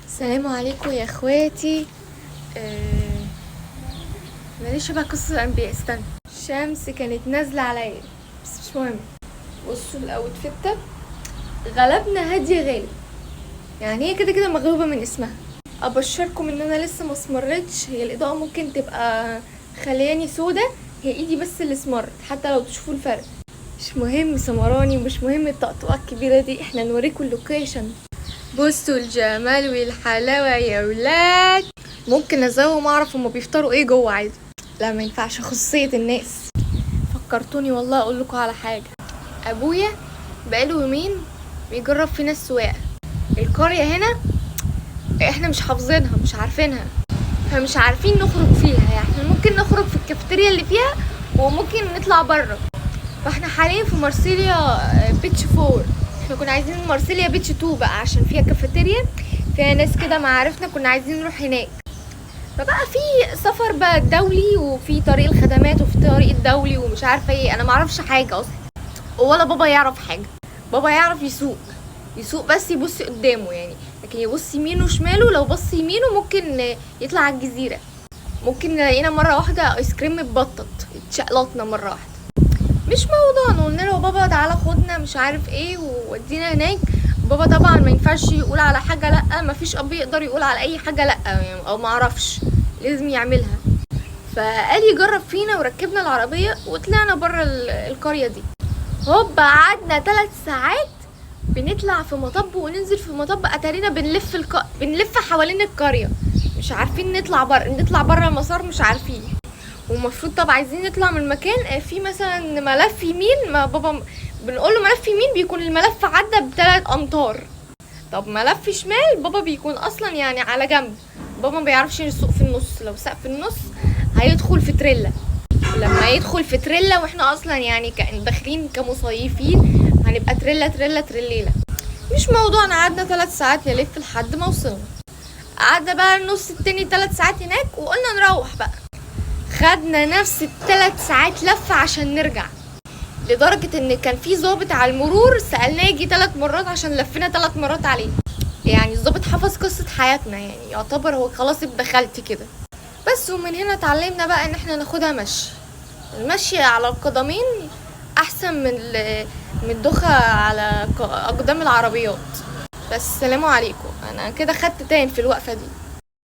السلام عليكم يا اخواتي. معلش بقى قصة الانبياء، استنى. الشمس كانت نازلة عليا، بس مش مهم. بصوا الاوتفيت ده، غلبنا هادية غالب. يعني هي كده كده مغلوبة من اسمها. ابشركم ان انا لسه ما اسمرتش، هي الاضاءة ممكن تبقى خلياني سودة، هي ايدي بس اللي اسمرت، حتى لو تشوفوا الفرق. مش مهم سمراني ومش مهم الطقطقة الكبيرة دي، احنا نوريكم اللوكيشن. بصوا الجمال والحلاوة يا ولاد. ممكن ازوم اعرف هما بيفطروا ايه جوه عادي. لا ما ينفعش، خصوصية الناس. فكرتوني والله اقول لكم على حاجة. ابويا بقاله يومين بيجرب فينا السواقة. القرية هنا احنا مش حافظينها، مش عارفينها، فمش عارفين نخرج فيها. يعني احنا ممكن نخرج في الكافيتيريا اللي فيها وممكن نطلع بره. فاحنا حاليا في مارسيليا بيتش 4. احنا كنا عايزين مارسيليا بيتش 2 بقى عشان فيها كافيتيريا، فيها ناس كده معارفنا، كنا عايزين نروح هناك. فبقى في سفر بقى دولي، وفي طريق الخدمات، وفي طريق الدولي، ومش عارفه ايه. انا معرفش حاجه اصلا، ولا بابا يعرف حاجه. بابا يعرف يسوق بس يبص قدامه يعني، لكن يبص يمينه وشماله. لو بص يمينه ممكن يطلع على الجزيره. ممكن نلاقينا مره واحده ايس كريم متبطط اتشقلطنا مره واحده. مش موضوع قلنا له بابا تعالى خدنا مش عارف ايه وودينا هناك. بابا طبعا ما ينفعش يقول على حاجه لا، ما فيش اب يقدر يقول على اي حاجه لا يعني، او ما عرفش، لازم يعملها. فقال يجرب فينا وركبنا العربيه وطلعنا بره القريه دي. هوب قعدنا 3 ساعات بنطلع في مطب وننزل في مطب، اتارينا بنلف حوالين القريه، مش عارفين نطلع بره المسار، مش عارفين. ومفروض طب عايزين نطلع من المكان في مثلا ملف يمين، ما بابا بنقول له ملف يمين بيكون الملف عدى ب3 امتار. طب ملف شمال بابا بيكون اصلا يعني على جنب. بابا ما بيعرفش يسوق في النص، لو ساق في النص هيدخل في تريلا. لما يدخل في تريلا واحنا اصلا يعني داخلين كمصيفين، هنبقى تريليله. مش موضوع. قعدنا 3 ساعات نلف لحد ما وصلنا. قعدنا بقى النص التاني 3 ساعات هناك وقلنا نروح بقى. خدنا نفس ال3 ساعات لفة عشان نرجع، لدرجة ان كان في ضابط على المرور سألناه يجي 3 مرات عشان لفينا 3 مرات عليه. يعني الضابط حفظ قصة حياتنا، يعني يعتبر هو خلاص ابن خالتي كده. بس ومن هنا اتعلمنا بقى ان احنا ناخدها مشي. المشي على القدمين احسن من الدوخة على اقدام العربيات. بس سلام عليكم، انا كده خدت تاني في الوقفة دي.